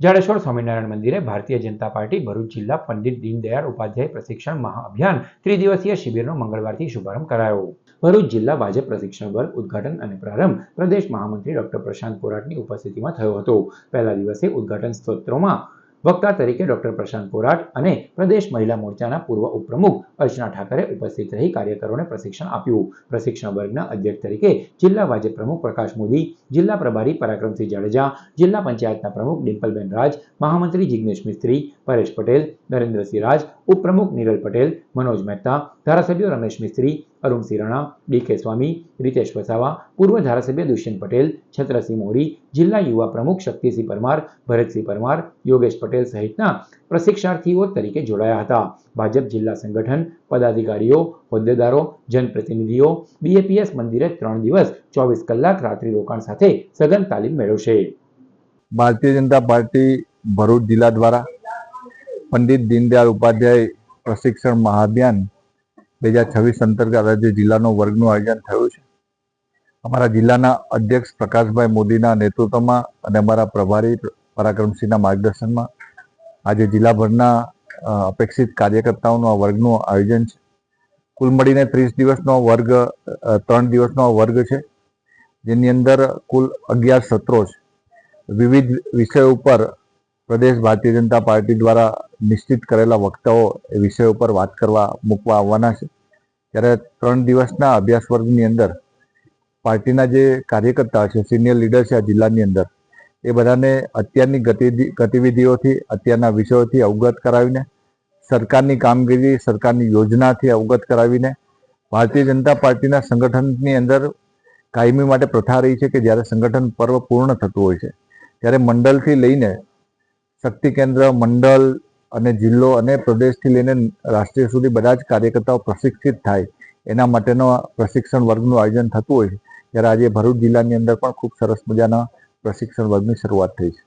જાડેશ્વર સ્વામિનારાયણ મંદિરે ભારતીય જનતા પાર્ટી ભરૂચ જિલ્લા પંડિત દીનદયાળ ઉપાધ્યાય પ્રશિક્ષણ મહાઅભિયાન ત્રિદિવસીય શિબિરનો મંગળવારથી શુભારંભ કરાયો। ભરૂચ જિલ્લા ભાજપ પ્રશિક્ષણ વર્ગ ઉદ્ઘાટન અને પ્રારંભ પ્રદેશ મહામંત્રી ડોક્ટર પ્રશાંત પોરાટની ઉપસ્થિતિમાં થયો હતો। પહેલા દિવસે ઉદ્ઘાટન સ્તોત્રોમાં વક્તા તરીકે ડોક્ટર પ્રશાંત પોરાટ અને પ્રદેશ મહિલા મોરચાના પૂર્વ ઉપપ્રમુખ અર્ચના ઠાકરે ઉપસ્થિત રહી કાર્યકરોને પ્રશિક્ષણ આપ્યું। પ્રશિક્ષણ વર્ગના અધ્યક્ષ તરીકે જિલ્લા ભાજપ પ્રમુખ પ્રકાશ મોદી, જિલ્લા પ્રભારી પરાક્રમસિંહ જાડેજા, જિલ્લા પંચાયતના પ્રમુખ ડિમ્પલબેન રાજ, મહામંત્રી જિગ્નેશ મિસ્ત્રી, પરેશ પટેલ, નરેન્દ્રસિંહ રાજ, ઉપપ્રમુખ નિરલ પટેલ, મનોજ મહેતા, ધારાસભ્યો રમેશ મિસ્ત્રી, અરુણસિંહ રાણા, ડી.કે. સ્વામી, રીતેશ વસાવા, પૂર્વ ધારાસભ્ય દુષ્યંત પટેલ, છત્રસિંહ મોરી, જિલ્લા યુવા પ્રમુખ શક્તિસિંહ પરમાર, ભરતસિંહ પરમાર, યોગેશ પટેલ સહિતના પ્રશિક્ષાર્થીઓ તરીકે જોડાયા હતા। ભાજપ જિલ્લા સંગઠન પદાધિકારીઓ, હોદ્દેદારો, જનપ્રતિનિધિઓ બીએપીએસ મંદિરે 3 દિવસ 24 કલાક રાત્રિ રોકાણ સાથે સઘન તાલીમ મેળવશે। ભારતીય જનતા પાર્ટી ભરૂચ જિલ્લા દ્વારા પંડિત દીનદયાળ ઉપાધ્યાય પ્રશિક્ષણ મહાઅભિયાન 2026 અંતર્ગત આજે જિલ્લાનો વર્ગનું આયોજન થયું છે। અમારા જિલ્લાના અધ્યક્ષ પ્રકાશભાઈ મોદીના નેતૃત્વમાં અને અમારા પ્રભારી પરાક્રમસિંહના માર્ગદર્શનમાં આજે જિલ્લાભરના અપેક્ષિત કાર્યકર્તાઓનું આ વર્ગનું આયોજન છે। કુલ મળીને 30 દિવસનો વર્ગ 3 દિવસનો વર્ગ છે, જેની અંદર કુલ 11 સત્રો છે। વિવિધ વિષયો ઉપર પ્રદેશ ભારતીય જનતા પાર્ટી દ્વારા નિશ્ચિત કરેલા વક્તાઓ એ વિષયો ઉપર વાત કરવા મૂકવા આવવાના છે। ત્યારે 3 દિવસના અભ્યાસ વર્ગની અંદર પાર્ટીના જે કાર્યકર્તા છે, સિનિયર લીડર છે આ જિલ્લાની અંદર, એ બધાને અત્યારની ગતિવિધિઓથી, અત્યારના વિષયોથી અવગત કરાવીને, સરકારની કામગીરી, સરકારની યોજનાથી અવગત કરાવીને ભારતીય જનતા પાર્ટીના સંગઠનની અંદર કાયમી માટે પ્રથા રહી છે કે જ્યારે સંગઠન પર્વ પૂર્ણ થતું હોય છે ત્યારે મંડળથી લઈને શક્તિ કેન્દ્ર, મંડળ અને જિલ્લો અને પ્રદેશથી લઈને રાષ્ટ્રીય સુધી બધા જ કાર્યકર્તાઓ પ્રશિક્ષિત થાય એના માટેનો પ્રશિક્ષણ વર્ગનું આયોજન થતું હોય છે। ત્યારે આજે ભરૂચ જિલ્લાની અંદર પણ ખૂબ સરસ મજાના પ્રશિક્ષણ વર્ગની શરૂઆત થઈ છે।